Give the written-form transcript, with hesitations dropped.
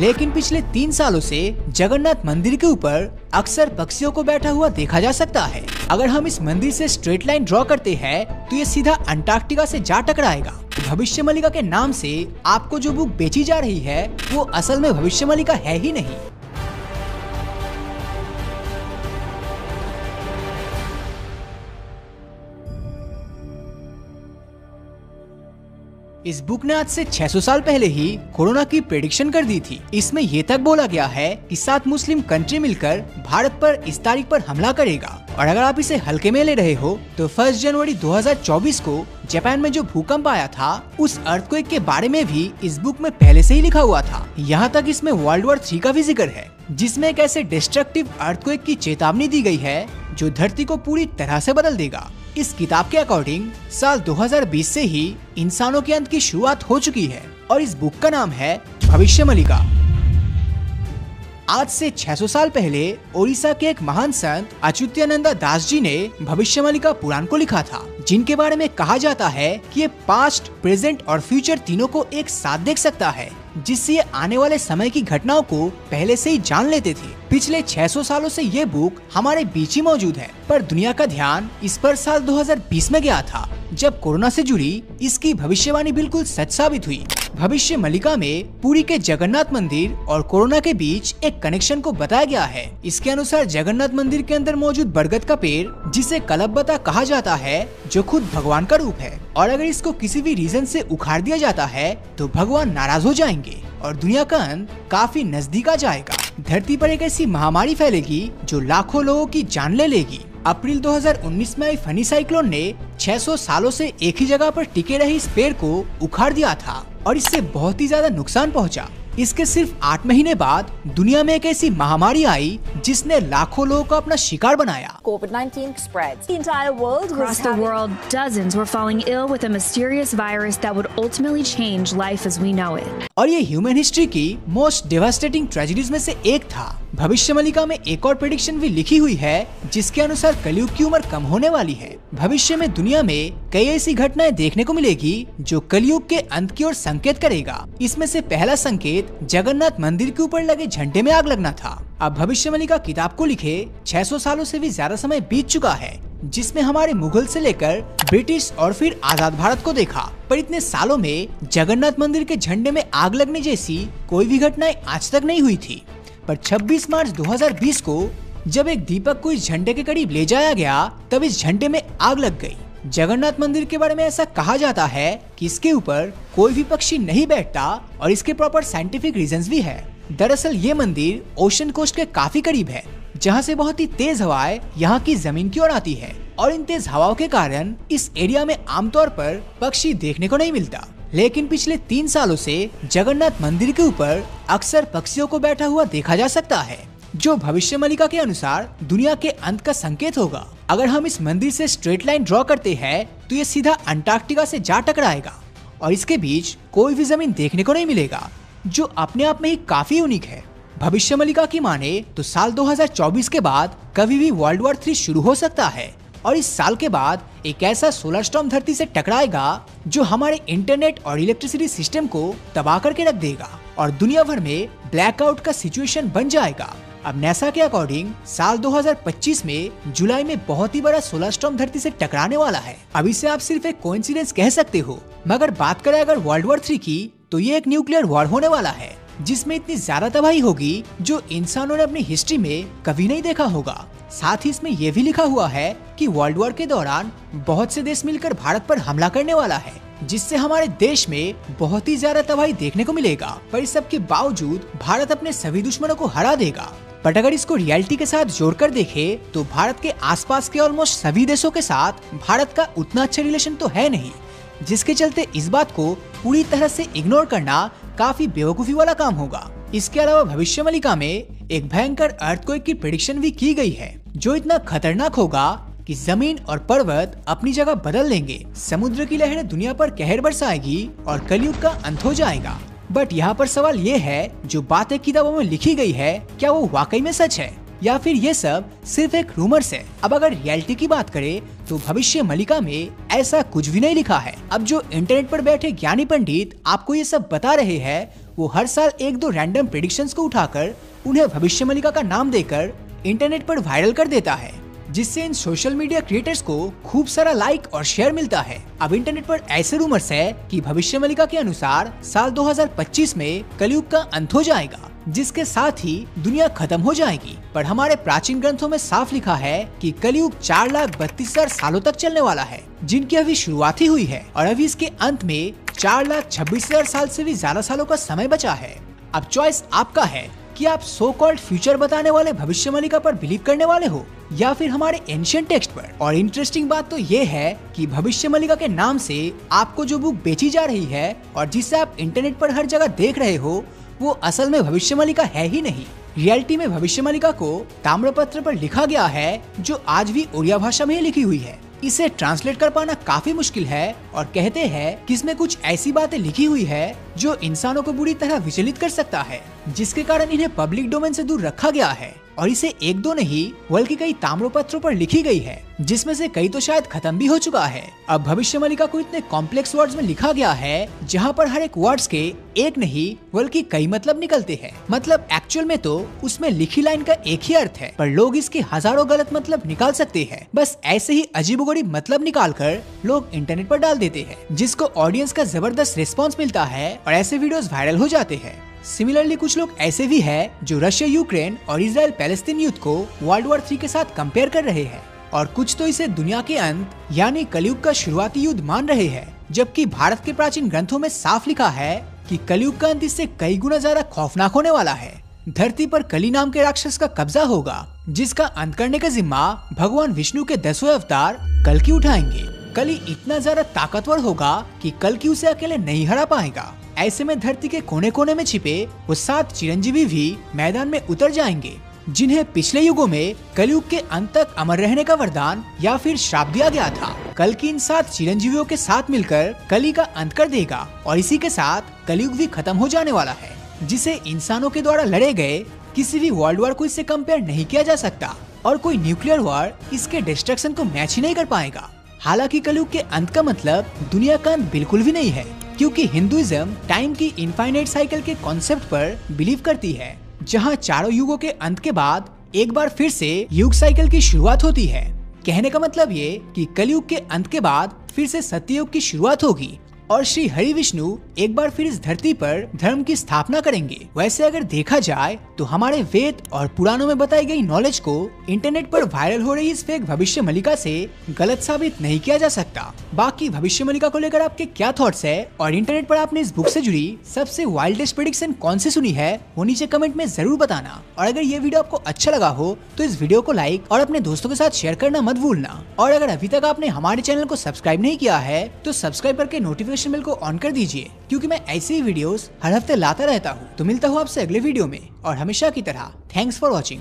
लेकिन पिछले 3 सालों से जगन्नाथ मंदिर के ऊपर अक्सर पक्षियों को बैठा हुआ देखा जा सकता है। अगर हम इस मंदिर से स्ट्रेट लाइन ड्रॉ करते हैं तो ये सीधा अंटार्कटिका से जा टकराएगा। भविष्यमलिका के नाम से आपको जो बुक बेची जा रही है वो असल में भविष्यमलिका है ही नहीं। इस बुक ने आज से 600 साल पहले ही कोरोना की प्रेडिक्शन कर दी थी। इसमें ये तक बोला गया है कि 7 मुस्लिम कंट्री मिलकर भारत पर इस तारीख पर हमला करेगा। और अगर आप इसे हल्के में ले रहे हो तो 1 जनवरी 2024 को जापान में जो भूकंप आया था उस अर्थक्वेक के बारे में भी इस बुक में पहले से ही लिखा हुआ था। यहाँ तक इसमें वर्ल्ड वॉर 3 का भी जिक्र है, जिसमें एक ऐसे डिस्ट्रक्टिव अर्थक्वेक की चेतावनी दी गई है जो धरती को पूरी तरह से बदल देगा। इस किताब के अकॉर्डिंग साल 2020 से ही इंसानों के अंत की शुरुआत हो चुकी है और इस बुक का नाम है भविष्यमलिका। आज से 600 साल पहले ओडिशा के एक महान संत अच्युतानंद दास जी ने भविष्यमलिका पुराण को लिखा था, जिनके बारे में कहा जाता है कि ये पास्ट, प्रेजेंट और फ्यूचर तीनों को एक साथ देख सकता है, जिससे ये आने वाले समय की घटनाओं को पहले से ही जान लेते थे। पिछले 600 सालों से ये बुक हमारे बीच ही मौजूद है, पर दुनिया का ध्यान इस पर साल 2020 में गया था, जब कोरोना से जुड़ी इसकी भविष्यवाणी बिल्कुल सच साबित हुई। भविष्यमलिका में पुरी के जगन्नाथ मंदिर और कोरोना के बीच एक कनेक्शन को बताया गया है। इसके अनुसार जगन्नाथ मंदिर के अंदर मौजूद बरगद का पेड़, जिसे कलबता कहा जाता है, जो खुद भगवान का रूप है, और अगर इसको किसी भी रीजन से उखाड़ दिया जाता है तो भगवान नाराज हो जाएंगे और दुनिया का अंत काफी नजदीक आ जाएगा। धरती पर एक ऐसी महामारी फैलेगी जो लाखों लोगों की जान ले लेगी। अप्रैल 2019 में आई फनी साइक्लोन ने 600 सालों से एक ही जगह पर टिके रहे इस पेड़ को उखाड़ दिया था और इससे बहुत ही ज्यादा नुकसान पहुंचा। इसके सिर्फ 8 महीने बाद दुनिया में एक ऐसी महामारी आई जिसने लाखों लोगों को अपना शिकार बनाया। COVID-19 spreads. The entire world Across the world, dozens were falling ill with a mysterious virus that would ultimately change life as we know it. और ये ह्यूमन हिस्ट्री की मोस्ट डेवास्टेटिंग ट्रेजेडीज में से एक था। भविष्यमलिका में एक और प्रेडिक्शन भी लिखी हुई है, जिसके अनुसार कलयुग की उम्र कम होने वाली है। भविष्य में दुनिया में कई ऐसी घटनाएं देखने को मिलेगी जो कलयुग के अंत की ओर संकेत करेगा। इसमें से पहला संकेत जगन्नाथ मंदिर के ऊपर लगे झंडे में आग लगना था। अब भविष्यमलिका किताब को लिखे 600 सालों से भी ज्यादा समय बीत चुका है, जिसमें हमारे मुगल से लेकर ब्रिटिश और फिर आजाद भारत को देखा, पर इतने सालों में जगन्नाथ मंदिर के झंडे में आग लगने जैसी कोई भी घटनाएं आज तक नहीं हुई थी। पर 26 मार्च 2020 को जब एक दीपक को इस झंडे के करीब ले जाया गया, तब इस झंडे में आग लग गई। जगन्नाथ मंदिर के बारे में ऐसा कहा जाता है कि इसके ऊपर कोई भी पक्षी नहीं बैठता और इसके प्रॉपर साइंटिफिक रीजंस भी है। दरअसल ये मंदिर ओशन कोस्ट के काफी करीब है, जहाँ से बहुत ही तेज हवाएं यहाँ की जमीन की ओर आती है और इन तेज हवाओं के कारण इस एरिया में आमतौर पर पक्षी देखने को नहीं मिलता। लेकिन पिछले 3 सालों से जगन्नाथ मंदिर के ऊपर अक्सर पक्षियों को बैठा हुआ देखा जा सकता है, जो भविष्यमलिका के अनुसार दुनिया के अंत का संकेत होगा। अगर हम इस मंदिर से स्ट्रेट लाइन ड्रॉ करते हैं तो ये सीधा अंटार्कटिका से जा टकराएगा और इसके बीच कोई भी जमीन देखने को नहीं मिलेगा, जो अपने आप में ही काफी यूनिक है। भविष्यमलिका की माने तो साल 2024 के बाद कभी भी वर्ल्ड वॉर 3 शुरू हो सकता है और इस साल के बाद एक ऐसा सोलर स्टॉर्म धरती से टकराएगा जो हमारे इंटरनेट और इलेक्ट्रिसिटी सिस्टम को तबाह करके रख देगा और दुनिया भर में ब्लैकआउट का सिचुएशन बन जाएगा। अब नासा के अकॉर्डिंग साल 2025 में जुलाई में बहुत ही बड़ा सोलर स्टॉर्म धरती से टकराने वाला है। अब इसे आप सिर्फ एक कोइंसिडेंस कह सकते हो, मगर बात करें अगर वर्ल्ड वॉर 3 की तो ये एक न्यूक्लियर वॉर होने वाला है, जिसमें इतनी ज्यादा तबाही होगी जो इंसानों ने अपनी हिस्ट्री में कभी नहीं देखा होगा। साथ ही इसमें यह भी लिखा हुआ है कि वर्ल्ड वॉर के दौरान बहुत से देश मिलकर भारत पर हमला करने वाला है, जिससे हमारे देश में बहुत ही ज्यादा तबाही देखने को मिलेगा। पर इस सब के बावजूद भारत अपने सभी दुश्मनों को हरा देगा। बट अगर इसको रियलिटी के साथ जोड़कर देखे तो भारत के आसपास के ऑलमोस्ट सभी देशों के साथ भारत का उतना अच्छा रिलेशन तो है नहीं, जिसके चलते इस बात को पूरी तरह से इग्नोर करना काफी बेवकूफी वाला काम होगा। इसके अलावा भविष्यमलिका में एक भयंकर अर्थक्वेक की प्रेडिक्शन भी की गई है, जो इतना खतरनाक होगा कि जमीन और पर्वत अपनी जगह बदल लेंगे, समुद्र की लहरें दुनिया पर कहर बरसाएगी और कलयुग का अंत हो जाएगा। बट यहाँ पर सवाल ये है, जो बातें किताबों में लिखी गई है क्या वो वाकई में सच है या फिर ये सब सिर्फ एक रूमर्स है। अब अगर रियलिटी की बात करें तो भविष्यमलिका में ऐसा कुछ भी नहीं लिखा है। अब जो इंटरनेट पर बैठे ज्ञानी पंडित आपको ये सब बता रहे हैं वो हर साल एक दो रैंडम प्रेडिक्शंस को उठाकर उन्हें भविष्यवाणिका का नाम देकर इंटरनेट पर वायरल कर देता है, जिससे इन सोशल मीडिया क्रिएटर्स को खूब सारा लाइक और शेयर मिलता है। अब इंटरनेट पर ऐसे रूमर्स है कि भविष्यवाणिका के अनुसार साल 2025 में कलयुग का अंत हो जाएगा, जिसके साथ ही दुनिया खत्म हो जाएगी। पर हमारे प्राचीन ग्रंथों में साफ लिखा है कि कलयुग 4,32,000 सालों तक चलने वाला है, जिनकी अभी शुरुआत ही हुई है और अभी इसके अंत में 4,26,000 साल से भी ज्यादा सालों का समय बचा है। अब चॉइस आपका है कि आप सो कॉल्ड फ्यूचर बताने वाले भविष्यवाणिका पर बिलीव करने वाले हो या फिर हमारे एंशिएंट टेक्स्ट पर। और इंटरेस्टिंग बात तो ये है कि भविष्यवाणिका के नाम से आपको जो बुक बेची जा रही है और जिसे आप इंटरनेट पर हर जगह देख रहे हो, वो असल में भविष्यवाणिका है ही नहीं। रियलिटी में भविष्यवाणिका को ताम्रपत्र पर लिखा गया है, जो आज भी ओडिया भाषा में लिखी हुई है। इसे ट्रांसलेट कर पाना काफी मुश्किल है और कहते हैं कि इसमें कुछ ऐसी बातें लिखी हुई है जो इंसानों को बुरी तरह विचलित कर सकता है, जिसके कारण इन्हें पब्लिक डोमेन से दूर रखा गया है। और इसे एक दो नहीं बल्कि कई ताम्रपत्रों पर लिखी गई है, जिसमें से कई तो शायद खत्म भी हो चुका है। अब भविष्यवाणिका को इतने कॉम्प्लेक्स वर्ड्स में लिखा गया है, जहाँ पर हर एक वर्ड्स के एक नहीं बल्कि कई मतलब निकलते हैं। मतलब एक्चुअल में तो उसमें लिखी लाइन का एक ही अर्थ है, पर लोग इसके हजारों गलत मतलब निकाल सकते हैं। बस ऐसे ही अजीबोगरीब मतलब निकाल कर लोग इंटरनेट पर डाल देते हैं, जिसको ऑडियंस का जबरदस्त रिस्पॉन्स मिलता है और ऐसे वीडियोस वायरल हो जाते हैं। सिमिलरली कुछ लोग ऐसे भी हैं जो रशिया यूक्रेन और इजराइल पैलेस्तीन युद्ध को वर्ल्ड वॉर 3 के साथ कंपेयर कर रहे हैं, और कुछ तो इसे दुनिया के अंत यानी कलयुग का शुरुआती युद्ध मान रहे हैं, जबकि भारत के प्राचीन ग्रंथों में साफ लिखा है कि कलयुग का अंत इससे कई गुना ज्यादा खौफनाक होने वाला है। धरती पर कली नाम के राक्षस का कब्जा होगा, जिसका अंत करने का जिम्मा भगवान विष्णु के 10वें अवतार कल्कि उठाएंगे। कली इतना ज्यादा ताकतवर होगा कि कल्कि उसे अकेले नहीं हरा पाएगा। ऐसे में धरती के कोने कोने में छिपे वो 7 चिरंजीवी भी मैदान में उतर जाएंगे, जिन्हें पिछले युगों में कलयुग के अंत तक अमर रहने का वरदान या फिर श्राप दिया गया था। कल्कि इन 7 चिरंजीवियों के साथ मिलकर कली का अंत कर देगा और इसी के साथ कलयुग भी खत्म हो जाने वाला है, जिसे इंसानों के द्वारा लड़े गए किसी भी वर्ल्ड वॉर को इससे कंपेयर नहीं किया जा सकता और कोई न्यूक्लियर वॉर इसके डिस्ट्रक्शन को मैच ही नहीं कर पाएगा। हालांकि कलयुग के अंत का मतलब दुनिया का अंत बिल्कुल भी नहीं है, क्योंकि हिंदुइज्म टाइम की इनफाइनाइट साइकिल के कॉन्सेप्ट पर बिलीव करती है, जहां चारों युगों के अंत के बाद एक बार फिर से युग साइकिल की शुरुआत होती है। कहने का मतलब ये कि कलयुग के अंत के बाद फिर से सत्ययुग की शुरुआत होगी और श्री हरि विष्णु एक बार फिर इस धरती पर धर्म की स्थापना करेंगे। वैसे अगर देखा जाए तो हमारे वेद और पुराणों में बताई गई नॉलेज को इंटरनेट पर वायरल हो रही इस फेक भविष्यवाणिका से गलत साबित नहीं किया जा सकता। बाकी भविष्यवाणिका को लेकर आपके क्या थॉट्स है और इंटरनेट पर आपने इस बुक से जुड़ी सबसे वाइल्डेस्ट प्रेडिक्शन कौन सी सुनी है, वो नीचे कमेंट में जरूर बताना। और अगर ये वीडियो आपको अच्छा लगा हो तो इस वीडियो को लाइक और अपने दोस्तों के साथ शेयर करना मत भूलना। और अगर अभी तक आपने हमारे चैनल को सब्सक्राइब नहीं किया है तो सब्सक्राइब करके नोटिफिकेशन बेल को ऑन कर दीजिए, क्योंकि मैं ऐसी ही वीडियोस हर हफ्ते लाता रहता हूँ। तो मिलता हूँ आपसे अगले वीडियो में और हमेशा की तरह थैंक्स फॉर वॉचिंग।